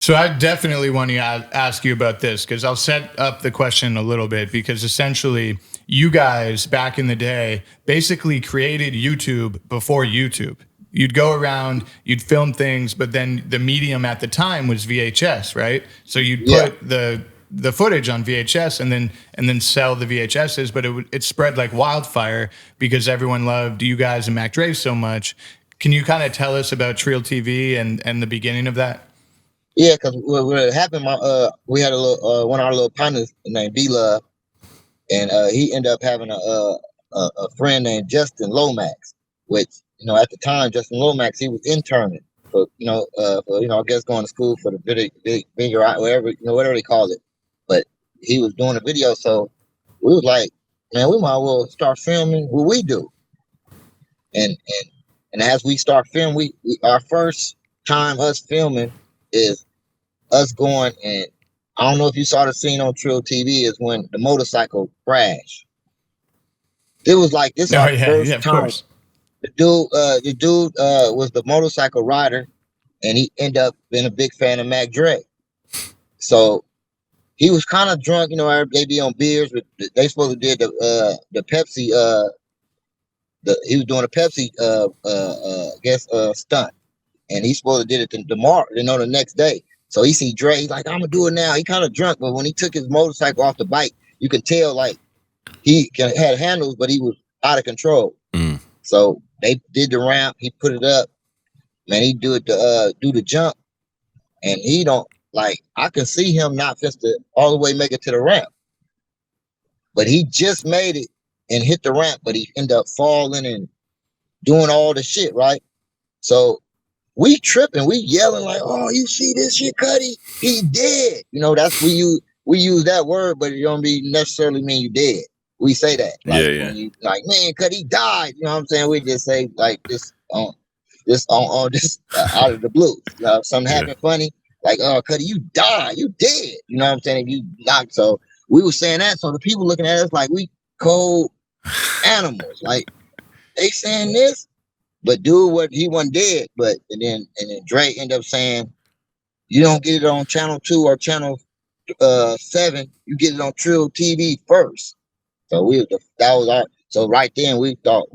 So I definitely want to ask you about this because I'll set up the question a little bit because essentially you guys back in the day basically created YouTube before YouTube. You'd go around, you'd film things, but then the medium at the time was VHS, right? So you'd Yeah. put the footage on VHS and then sell the VHSs, but it spread like wildfire because everyone loved you guys and Mac Dre so much. Can you kind of tell us about Treal TV and the beginning of that? Yeah, because what happened, we had a little one of our little partners named B Love, and he ended up having a friend named Justin Lomax, which at the time Justin Lomax he was interning for I guess going to school for the bigger whatever they call it, but he was doing a video, so we was like, man, we might as well start filming what we do, and as we start filming, we our first time us filming is us going, and I don't know if you saw the scene on Trill TV, is when the motorcycle crashed. It was like this Oh our yeah, first yeah, of time. course. The dude was the motorcycle rider, and he ended up being a big fan of Mac Dre. So he was kind of drunk, they be on beers, but they supposed to did the Pepsi he was doing a Pepsi stunt, and he supposed to did it tomorrow, the next day. So he see Dre, he's like, I'm gonna do it now. He kind of drunk, but when he took his motorcycle off the bike, you could tell like he had handles, but he was out of control. So they did the ramp, he put it up, man. He do the jump, and he don't like. I can see him not just to all the way make it to the ramp, but he just made it and hit the ramp, but he ended up falling and doing all the shit, right? So we tripping, we yelling like, "Oh, you see this shit, Cuddy? He dead." That's we use that word, but it don't necessarily mean you dead. We say that, like when you like, man, Cuddy died. You know what I'm saying? We just say like this out of the blue. If something happened funny, like, "Oh, Cuddy, you died, you dead." You know what I'm saying? If you knocked, so we were saying that. So the people looking at us like we cold animals, like they saying this. But dude, what he wasn't dead. But and then Dre ended up saying, "You don't get it on channel 2 or channel 7. You get it on Trill TV first." So that was our. So right then we thought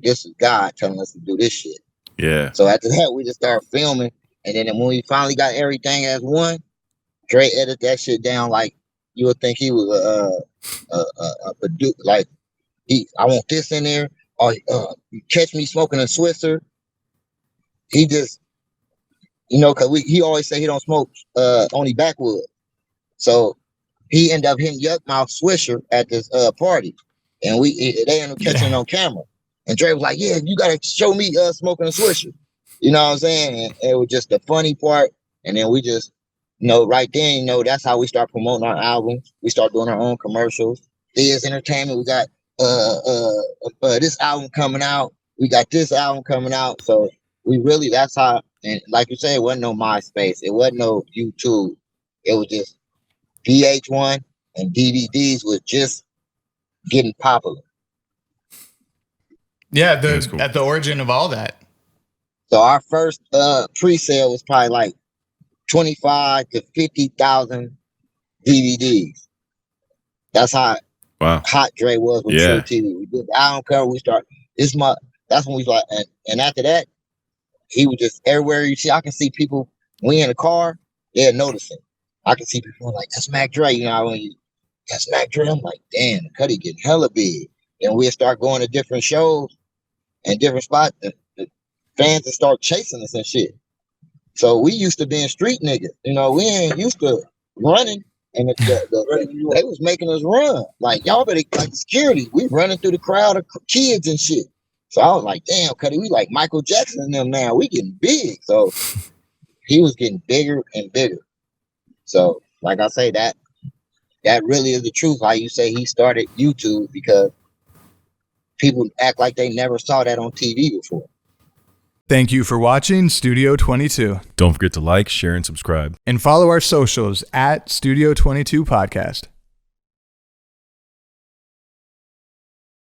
this is God telling us to do this shit. Yeah. So after that we just started filming, and then when we finally got everything as one, Dre edited that shit down like you would think he was a producer. Like I want this in there. Or you catch me smoking a Swisser. He just, because he always say he don't smoke only backwood. So he ended up hitting Yuck Mouth Swisher at this party, and they ended up catching it on camera. And Dre was like, "Yeah, you gotta show me smoking a Swisher." You know what I'm saying? And it was just the funny part. And then we just, right then, that's how we start promoting our albums. We start doing our own commercials. Thizz Entertainment. We got this album coming out. We got this album coming out. So that's how, and like you said, it wasn't no MySpace. It wasn't no YouTube. It was just VH1, and DVDs was just getting popular. Yeah, at the origin of all that. So our first pre-sale was probably like 25 to 50,000 DVDs. That's how hot Dre was with True TV. We did the album cover. We start that's when we like, and after that, he was just everywhere you see. I can see people we in the car, they're noticing. I can see people like, "That's Mac Dre." That's Mac Dre. I'm like, damn, the Cuddy getting hella big. And we'll start going to different shows and different spots. The fans will start chasing us and shit. So we used to being street niggas. We ain't used to running. And they was making us run. Like, y'all better, like security. We running through the crowd of kids and shit. So I was like, damn, Cuddy, we like Michael Jackson and them now. We getting big. So he was getting bigger and bigger. So, like I say, that really is the truth. How you say he started YouTube, because people act like they never saw that on TV before. Thank you for watching Studio 22. Don't forget to like, share, and subscribe. And follow our socials at Studio 22 Podcast.